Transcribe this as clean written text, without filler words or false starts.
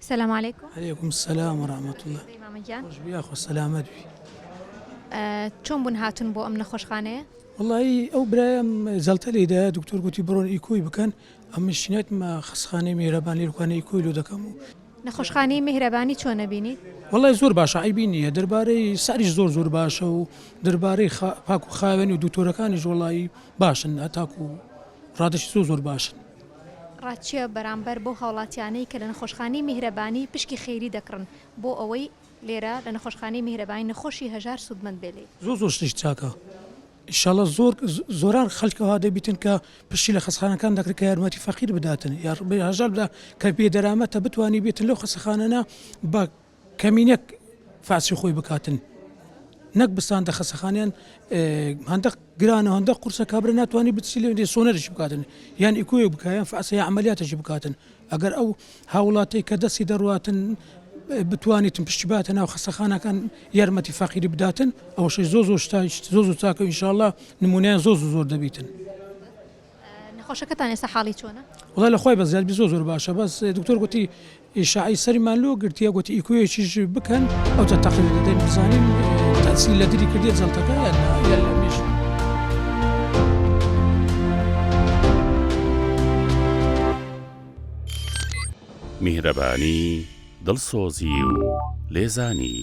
السلام عليكم. عليكم السلام ورحمة الله. مامەگیان بياخذ سلامت بي. چۆن بوون هاتون بۆ ئەم نەخۆشخانەیە؟ والله أو برايم زلت لي ده دكتور قلت برون إيكوي بكن أم الشنات ما خسخانة مهربان لي كان إيكوي لو دكمو. نەخۆشخانەی میهرەبانی چۆنە بینیت؟ والله زور باشا عيبيني درباري سعرش زور باشا ودرباري باكو خاوين ودكتورة كانش والله باشن أتاكو رادش زور باشن. ڕاتچیە بەرامبەر بۆ هاوڵاتیانەی کە لە نەخۆشخانەی میهرەبانی پشکی خێری دەکڕن بۆ ئەوەی لێرە لە نەخۆشخانەی میهرەبانی نەخۆشی هەژار سوودمەند بێت. زور شتش تاكا. إن شاء الله زوران خلق هذا بيتن كبشي لخسخانة كان ذكر كيرماتي فقير بداتن يا ربي هجال بدا كبي درامته بتواني بيتن لو خسخاننا با كمينك فاسي خوي بكاتن نك بستان ده خسخانيان هندق جرانه هندق قرصة كابرنا تواني بتسيلي دي سونرش بكاتن يعني يكوي بكايان فاسي عمليات بكاتن أجر أو هاولاتي كدسي درواتن بتواني تنبشباتنا وخسخانة كان يرمتي فقير بداتن أو شيء زوزو تاكو إن شاء الله نمونيا زور دبيتن. نەخۆشەکەتان ئێستا حاڵی چۆنە؟ والله لخوي بس زاد بزوزور باشا بس دكتور قلتي إشاعي سري مالو قلت يا قلت إيكوي شيء بكن أو تتقبل لدي بزانين تأثير لدري كديت زلتك يلا مش. میهرەبانی دڵسۆزی و لێزانی